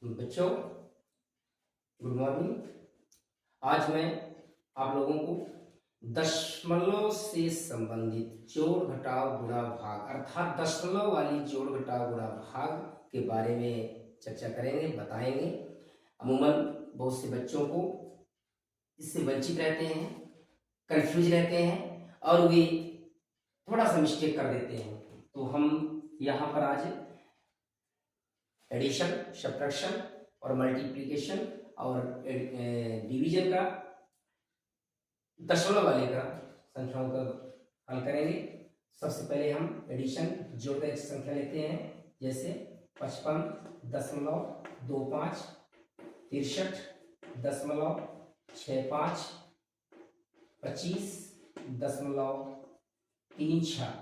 बच्चों, good morning. आज मैं आप लोगों को दशमलव से संबंधित जोड़ घटाव गुणा भाग अर्थात दशमलव वाली जोड़ घटाव गुणा भाग के बारे में चर्चा करेंगे, बताएंगे। अमूमन बहुत से बच्चों को इससे वंचित रहते हैं, कंफ्यूज रहते हैं और वे थोड़ा सा मिस्टेक कर देते हैं। तो हम यहाँ पर आज एडिशन, सब्ट्रैक्शन और मल्टीप्लिकेशन और डिवीजन का दशमलव वाले का संख्याओं का हल करेंगे। सबसे पहले हम एडिशन जोड़कर एक संख्या लेते हैं, जैसे 55.25, 63.65, 25.36।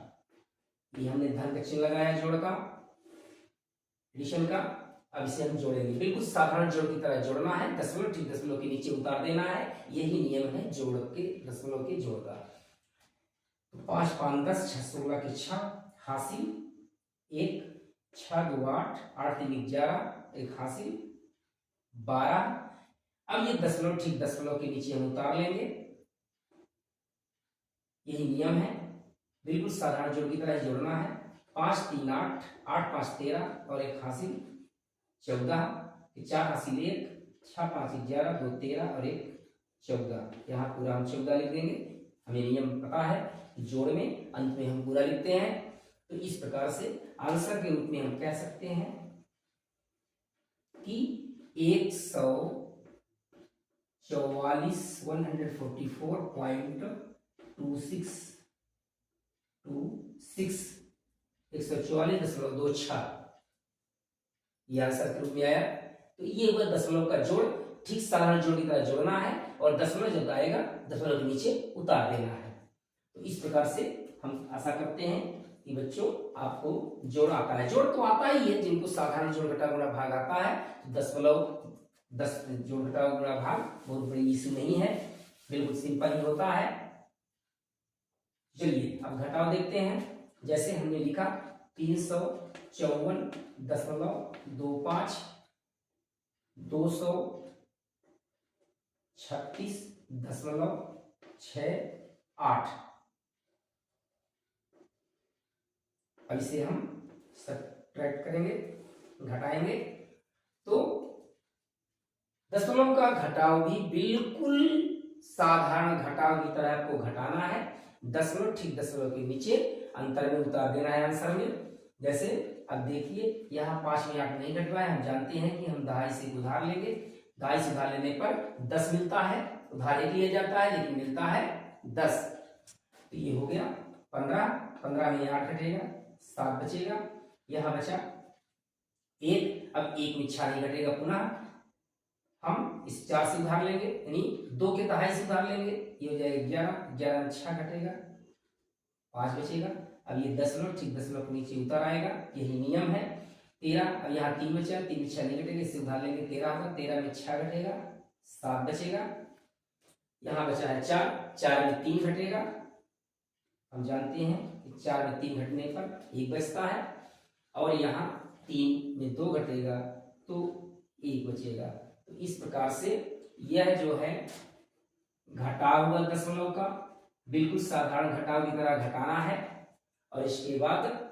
ये हमने धन का चिन्ह लगाया जोड़ का, एडिशन का। अब इसे हम जोड़ेंगे, बिल्कुल साधारण जोड़ की तरह जोड़ना है। दशमलव ठीक दशमलव के नीचे उतार देना है, यही नियम है जोड़ के, दशमलव के जोड़ का। 5 5 10 6 16 की 6 हासिल 1, 6 2 8, 8 3 11, 1 हासिल 12। अब ये दशमलव ठीक दशमलव के नीचे हम उतार लेंगे, यही नियम है। बिल्कुल साधारण जोड़ की तरह जोड़ना है। 5 3 8, 8 5 13 और 1 हासिल 14, 4 हासिल 1, 6 5 11, 2 13 और 1 14। यहाँ पूरा हम 14 लिख देंगे। हमें नियम पता है, जोड़ में अंत में हम पूरा लिखते हैं। तो इस प्रकार से आंसर के रूप में हम कह सकते हैं कि 144.26 ये आंसर के रूप में आया। तो ये हुआ दशमलव का जोड़। ठीक साधारण जोड़ की तरह जोड़ना है और दशमलव जब आएगा दशमलव के नीचे उतार देना है। तो इस प्रकार से हम आशा करते हैं कि बच्चों आपको जोड़ आता है। जोड़ तो आता ही है, जिनको साधारण जोड़ घटाव गुणा भाग आता है। दशमलव 10 जोड़ घटाव गुणा भाग बहुत बड़ी इशू नहीं है, बिल्कुल सिंपल ही होता है। चलिए अब घटाव देखते हैं। जैसे हमने लिखा 354.25, 236.68। अब इसे हम सब्ट्रैक्ट करेंगे, घटाएंगे। तो दशमलव का घटाव भी बिल्कुल साधारण घटाव की तरह आपको घटाना है। दशमलव ठीक दशमलव के नीचे अंतर में उतार देना है आंसर में। जैसे अब देखिए, यहाँ 5 में 8 नहीं घट रहा है। हम जानते हैं कि हम दहाई से उधार लेंगे, दहाई से उधार लेने पर 10 मिलता है। उधार एक लिया जाता है लेकिन मिलता है 10। तो ये हो गया 15, 15 में 8 घटेगा, 7 बचेगा। यहाँ बचा 1। अब 1 में 6 नहीं घटेगा, पुनः हम इस 4 से उधार लेंगे, यानी 2 के दहाई से उधार लेंगे। ये हो जाएगा 11, 11 में 6 घटेगा, 5 बचेगा। अब ये दशमलव ठीक दशमलव के नीचे उतर आएगा, यही नियम है। 13, अब यहाँ 3 बचा, 3 में 6 नहीं घटेगा, इससे उधार लेंगे 13 होगा, 13 में 6 घटेगा, 7 बचेगा। यहाँ बचा है 4, 4 में 3 घटेगा। हम जानते हैं कि 4 में 3 घटने पर 1 बचता है, और यहाँ 3 में 2 घटेगा तो 1 बचेगा। तो इस प्रकार से यह जो है घटाव हुआ दशमलव का, बिल्कुल साधारण घटाव की तरह घटाना है। और इसके बाद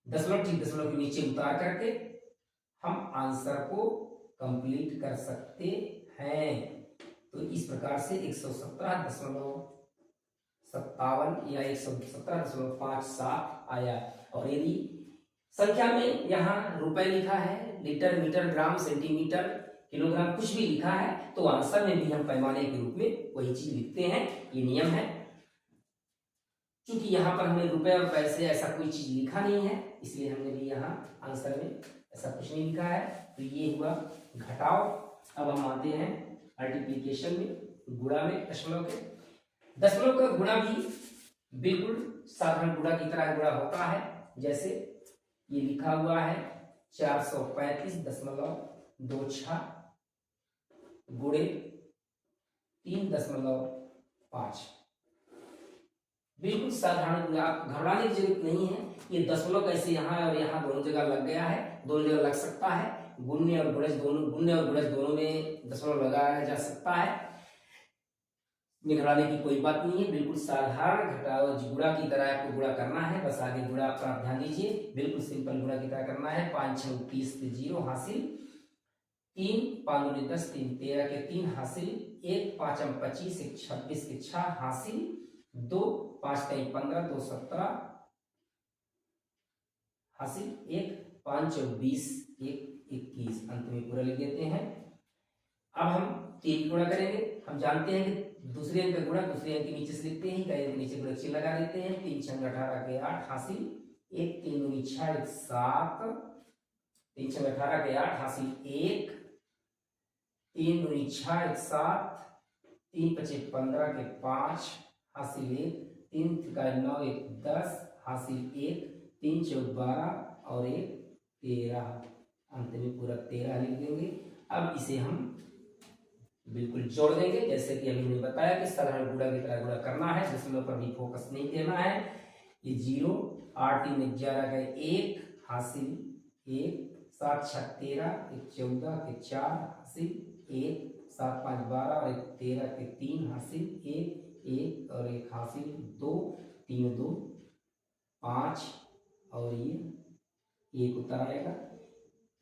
दशमलव ठीक दशमलव के नीचे उतार करके हम आंसर को कंप्लीट कर सकते हैं। तो इस प्रकार से 117.57 या 117.57 आया। और यदि संख्या में यहाँ रुपए लिखा है, लीटर, मीटर, ग्राम, सेंटीमीटर, किलोग्राम कुछ भी लिखा है, तो आंसर में भी हम पैमाने के रूप में वही चीज लिखते हैं। ये नियम है। क्योंकि यहाँ पर हमें रुपए और पैसे ऐसा कोई चीज लिखा नहीं है, इसलिए हमने भी यहाँ आंसर में ऐसा कुछ नहीं लिखा है। तो ये हुआ घटाव। अब हम आते हैं मल्टीप्लिकेशन में, गुणा में दशमलव के। दशमलव का गुणा भी बिल्कुल साधारण गुणा की तरह गुणा होता है। जैसे ये लिखा हुआ है 435.26 गुणे 3.5। बिल्कुल साधारण गुणा, घबराने की जरूरत नहीं है। ये दशमलव कैसे यहाँ और यहाँ दोनों जगह लग गया है, दोनों जगह लग सकता है। गुण्य और गुणज दोनों में दशमलव लगाया जा सकता है, घबराने की कोई बात नहीं है। बिल्कुल साधारण घटाओ गुणा की तरह आपको गुणा करना है, बस आगे गुणा पर आप ध्यान दीजिए, बिल्कुल सिंपल गुणा की तरह करना है। 5 6 30 पे 0 हासिल, 3 5 दूनी 10 3 13 के 3 हासिल, 1 5 25 1 26 के 6 हासिल, 2 5 3 15 2 17 हासिल, 1 5 20 1 21 अंत में पूरा लिख देते हैं। अब हम 3 गुणा करेंगे। हम जानते हैं कि दूसरे अंक का गुणा दूसरे अंक के नीचे से लिखते हैं, इकाई के नीचे गुणक चिन्ह लगा देते हैं। 3 6 18 के 8 हासिल, 1 3 दूनी 6 1 7, 3 6 18 के 8 हासिल, 1 3 दूनी 6 1 7, 3 5 15 के 5 हासिल, 1 3 3 9 1 10 हासिल, 1 3 4 12 और 1 13 अंत में पूरा 13 लिख देंगे। अब इसे हम बिल्कुल जोड़ देंगे, जैसे कि अभी हमने बताया कि साधारण गुणा की तरह गुणा करना है, दशमलव पर भी फोकस नहीं देना है। ये 0 8 3 11 का 1 हासिल, 1 7 6 13 1 14 के 4 हासिल, 1 7 5 12 और 1 13 के 3 हासिल, 1 1 और 1 हासिल, 2 3 2 5 और ये 1 उत्तर आएगा।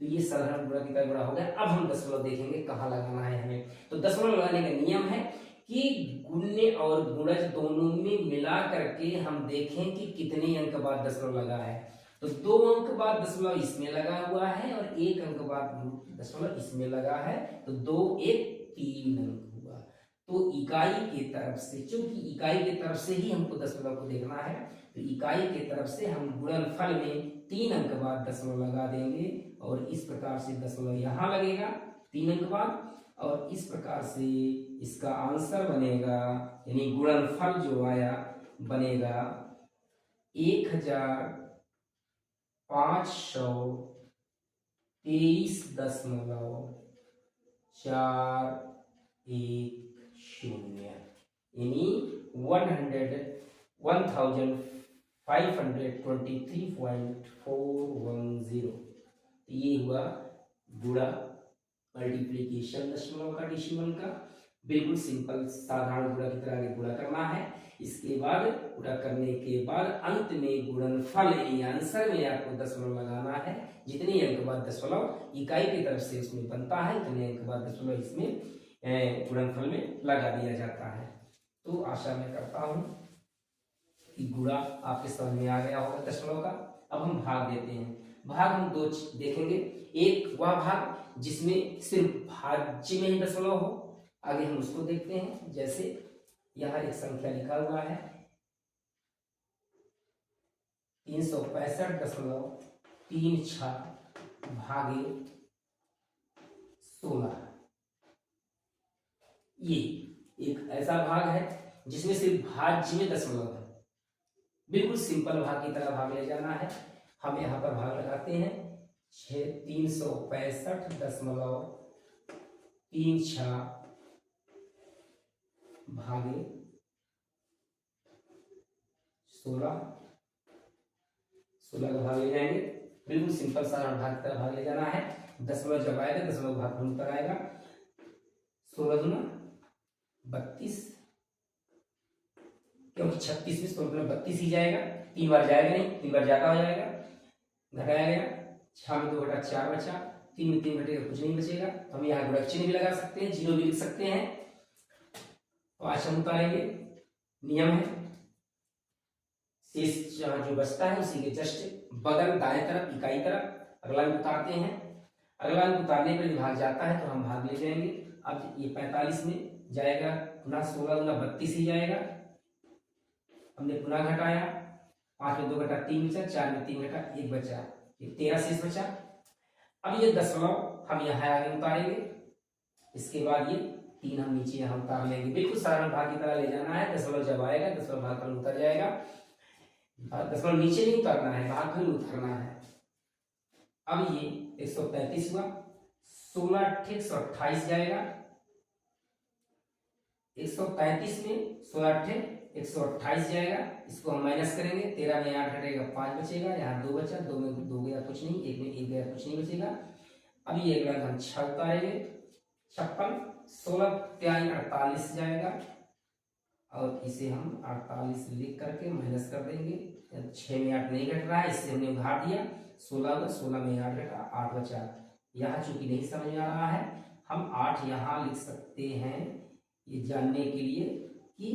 तो ये साधारण गुणा की तरह गुणा हो गया। अब हम दशमलव देखेंगे कहाँ लगाना है हमें। तो दशमलव लगाने का नियम है कि गुण्य और गुणज दोनों में मिला करके हम देखें कि कितने अंक बाद दशमलव लगा है। तो 2 अंक बाद दशमलव इसमें लगा हुआ है और 1 अंक बाद दशमलव इसमें लगा है, तो 2 1 3 अंक हुआ। तो इकाई के तरफ से, चूंकि इकाई के तरफ से ही हमको दशमलव को देखना है, तो इकाई के तरफ से हम गुणनफल में 3 अंक बाद दशमलव लगा देंगे और इस प्रकार से दशमलव यहाँ लगेगा 3 अंक बाद, और इस प्रकार से इसका आंसर बनेगा, यानी गुणनफल जो आया बनेगा 1523.410, यानी 1523.410। ये हुआ गुणा मल्टीप्लीकेशन दशमलव का डेसिमल का। बिल्कुल सिंपल साधारण गुणा की तरह गुणा करना है। इसके बाद गुणा करने के बाद अंत में गुणनफल यानी आंसर में आपको दशमलव लगाना है। जितने अंक बाद दशमलव इकाई की तरफ से इसमें बनता है, उतने अंक बाद दशमलव इसमें गुणनफल में लगा दिया जाता है। तो आशा मैं करता हूं कि गुणा आपके समझ में आ गया होगा दशमलव का। अब हम भाग देते हैं। भाग हम 2 देखेंगे। एक वह भाग जिसमें सिर्फ भाज्य में ही दशमलव हो, आगे हम उसको देखते हैं। जैसे यहाँ एक संख्या लिखा हुआ है 365.36 भागे 16। ये एक ऐसा भाग है जिसमें सिर्फ भाज्य में दशमलव है। बिल्कुल सिंपल भाग की तरह भाग ले जाना है। हम यहाँ पर भाग लगाते हैं 365.36 भागे 16 का भाग ले जाएंगे। बिल्कुल सिंपल साधारण भाग की तरह भाग ले जाना है। दशमलव जब आएगा दशमलव भाग पर आएगा। 16 दूना 32, क्योंकि 36 में 16 में 32 ही जाएगा, 3 बार जाएगा नहीं, 3 बार ज्यादा हो जाएगा, घटाया गया। 6 में 2 घटा 4 बचा, 3 में 3 घटेगा कुछ नहीं बचेगा। हम यहाँ गुणक चिन्ह भी लगा सकते हैं, 0 भी लिख सकते हैं। तो आज हम उतारेंगे, नियम है शेष जो बचता है उसी के जस्ट बगल दाएं तरफ इकाई तरफ अगला अंक उतारते हैं। अगला अंक उतारने पर भाग जाता है तो हम भाग ले जाएंगे। अब ये 45 में जाएगा, पुनः 16 गुना 32 ही जाएगा। हमने पुनः घटाया, 5 में 2 घटा 3 बचा, 4 में 3 घटा 1 बचा, ये 13 शेष बचा। अब ये दशमलव हम यहाँ आगे उतारेंगे। इसके बाद ये 3 हम नीचे यहाँ उतार लेंगे। बिल्कुल साधारण भाग की तरह ले जाना है। दशमलव जब आएगा दशमलव भाग पर उतर जाएगा। दशमलव नीचे नहीं उतारना है, भाग पर उतारना है। अब ये 135 हुआ, 16 ठीक 128 जाएगा। 135 में 16 ठीक 128 जाएगा। इसको हम माइनस करेंगे, 13 में 8 हटेगा 5 बचेगा, यहाँ 2 बचा, 2 में 2 गया कुछ नहीं, 1 में 1 गया कुछ नहीं बचेगा। अब ये अगला हम 6 उतारेंगे, 56, 16 त्याई 48 जाएगा और इसे हम 48 लिख करके माइनस कर देंगे। 6 में 8 नहीं घट रहा है, इससे हमने उधार दिया। 16 में 8 घटा, 8 बचा। यहाँ चूंकि नहीं समझ में आ रहा है, हम 8 यहाँ लिख सकते हैं ये जानने के लिए कि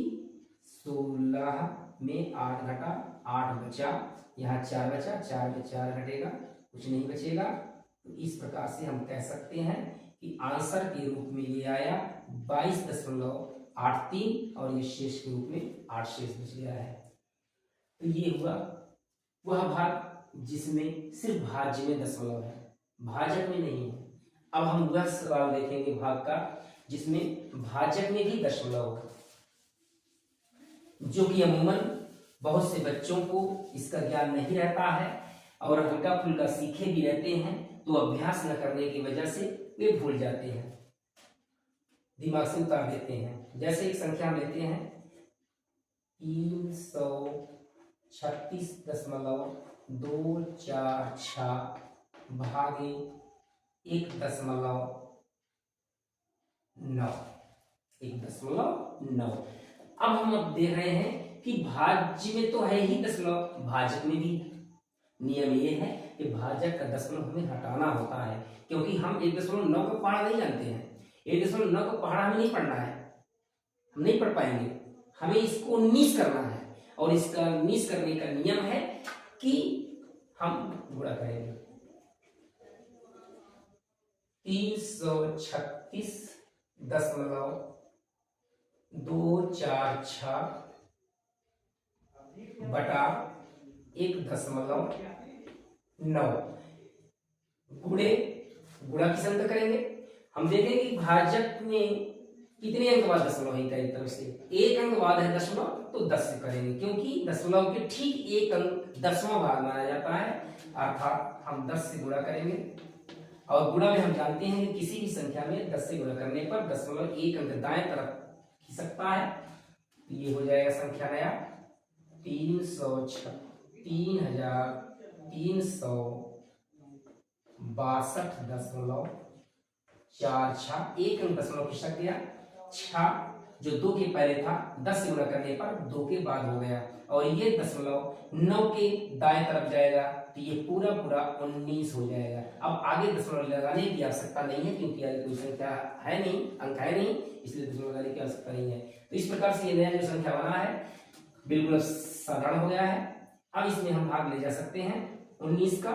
16 में 8 घटा, 8 बचा, यहाँ 4 बचा, 4 में 4 घटेगा, कुछ नहीं बचेगा। तो इस प्रकार से हम कह सकते हैं कि आंसर के रूप में ये आया 22.83 और ये शेष के रूप में 8 शेष बच गया है। तो ये हुआ वह भाग जिसमें सिर्फ भाज्य में दशमलव है, भाजक में नहीं है। अब हम वह सवाल देखेंगे भाग का जिसमें भाजक में भी दशमलव है, जो कि अमूमन बहुत से बच्चों को इसका ज्ञान नहीं रहता है और हल्का फुल्का सीखे भी रहते हैं, तो अभ्यास न करने की वजह से वे भूल जाते हैं, दिमाग से उतार देते हैं। जैसे एक संख्या हम लेते हैं 336.246 भागे 1.9। अब हम देख रहे हैं कि भाज्य में तो है ही दशमलव, भाजक में भी नियम ये है कि भाजक का दशमलव हमें हटाना होता है, क्योंकि हम 1.9 का पहाड़ा नहीं जानते हैं। 1.9 का पहाड़ा हमें नहीं पढ़ना है, हम नहीं पढ़ पाएंगे। हमें इसको 19 करना है और इसका 19 करने का नियम है कि हम गुणा करेंगे 336.246 बटा 1.9 गुणा किस अंक करेंगे। हम देखेंगे कि भाजक में कितने अंक बाद दशमलव है, कई तरफ से एक अंक बाद है दशमलव, तो 10 से करेंगे, क्योंकि दशमलव के ठीक एक अंक 10वां भाग माना जाता है, अर्थात हम 10 से गुणा करेंगे। और गुणा में हम जानते हैं कि किसी भी संख्या में 10 से गुणा करने पर दशमलव एक अंक दाएं तरफ खिसकता है। तो ये हो जाएगा संख्या नया 362.46, एक अंक दशमलव खिसक गया। 6 जो 2 के पहले था 10 से गुणा करने पर 2 के बाद हो गया, और ये दशमलव 9 के दाएं तरफ जाएगा, तो ये पूरा 19 हो जाएगा। अब आगे दशमलव लगाने की आवश्यकता नहीं है, क्योंकि आगे कोई संख्या है नहीं, अंक है नहीं, इसलिए दशमलव लगाने की आवश्यकता नहीं है। तो इस प्रकार से ये नया जो संख्या बना है बिल्कुल साधारण हो गया है। अब इसमें हम भाग ले जा सकते हैं 19 का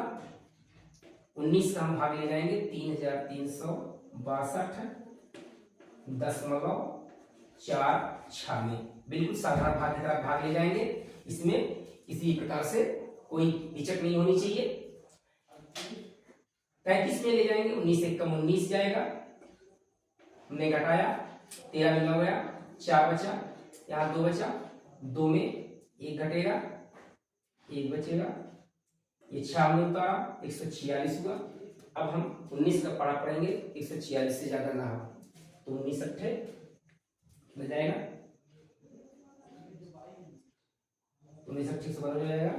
हम भाग ले जाएंगे 3362.46 में, बिल्कुल साधारण भाग की तरह भाग ले जाएंगे। इसमें इसी प्रकार से कोई हिचक नहीं होनी चाहिए। 33 में ले जाएंगे, 19 से कम 19 जाएगा, हमने घटाया 13 में 9 गया, 4 बचा, यहाँ 2 बचा, 2 में 1 घटेगा, 1 बचेगा, ये 6 में उतारा 146 हुआ। अब हम 19 का पढ़ा पढ़ेंगे, 146 से ज्यादा ना हो, तो 19 अट्ठे मिल जाएगा, 19 अट्ठे से बदल जाएगा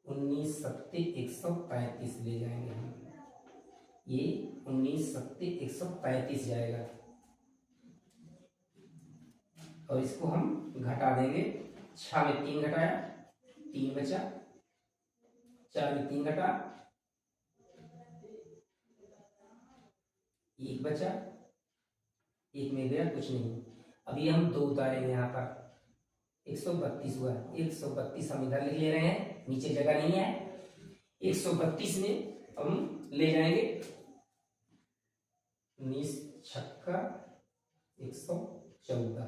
19 सत्ते 135 ले जाएंगे हम, ये 19 सत्ते 135 जाएगा, और इसको हम घटा देंगे। 6 में 3 घटाया, 3 बचा, 4 में 3 घटा, 1 बचा, 1 में गया, कुछ नहीं। अभी हम 2 उतारेंगे, यहाँ पर 132 हुआ, 132 हम इधर लिख ले रहे हैं, नीचे जगह नहीं है। 132 में हम ले जाएंगे 19 छक्का 114,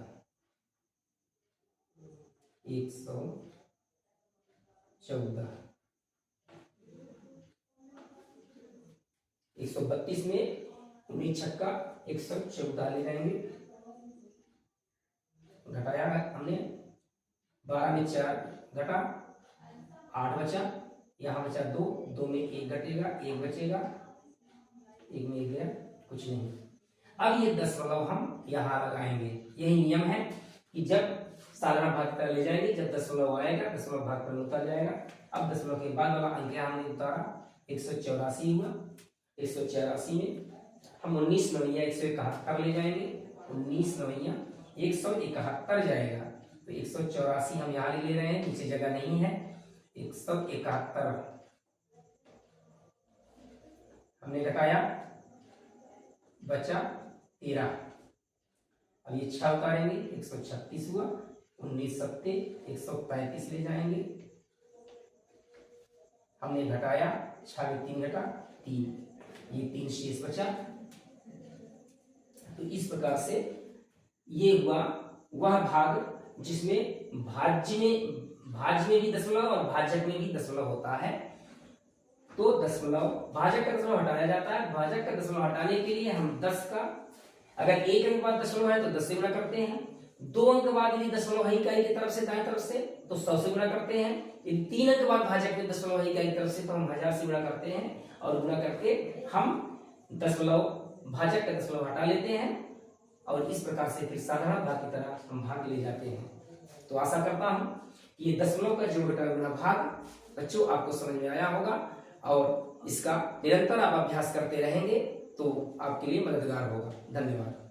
132 में 19 छक्का 114 ले जाएंगे, घटाया हमने 12 में 4 घटा, 8 बचा, यहाँ बचा 2, 2 में 1 घटेगा, 1 बचेगा, 1 में 1 गया, कुछ नहीं। अब ये दशमलव हम यहाँ लगाएंगे, यही नियम है कि जब साधारण भाग की तरह ले जाएंगे, जब दशमलव आएगा दशमलव भाग पर उतर जाएगा। अब दशमलव के बाद वाला अंक हमने उतारा 184 हुआ। 184 में हम 19 नवैया 171 ले जाएंगे, 19 नवैया 171 जाएगा। तो 184 हम यहाँ ले रहे हैं, नीचे जगह नहीं है। 171 हमने घटाया, बचा 13। अब ये 6 उतारेंगे, 136 हुआ। 19 सत्ते 135 ले जाएंगे, हमने घटाया 6 में 3 घटा 3, ये 3 शेष बचा। तो इस प्रकार से ये हुआ वह भाग जिसमें भाज्य में भी दशमलव और भाजक में भी दशमलव होता है। तो दशमलव भाजक का दशमलव हटाया जाता है। भाजक का दशमलव हटाने के लिए हम 10 का, अगर 1 अंक बाद दशमलव है तो 10 से गुणा करते हैं। 2 अंक बाद यदि दशमलव है इकाई की तरफ से दाएं तरफ से तो 100 से गुणा करते हैं। यदि 3 अंक बाद भाजक में दशमलव है इकाई की तरफ से तो हम 1000 से गुणा करते हैं, और गुणा करके हम दशमलव भाजक का दशमलव हटा लेते हैं, और इस प्रकार से फिर साधारण भाग की तरह हम भाग ले जाते हैं। तो आशा करता हूं कि ये दशमलव का जोड़ घटा गुणा भाग बच्चों आपको समझ में आया होगा, और इसका निरंतर आप अभ्यास करते रहेंगे तो आपके लिए मददगार होगा। धन्यवाद।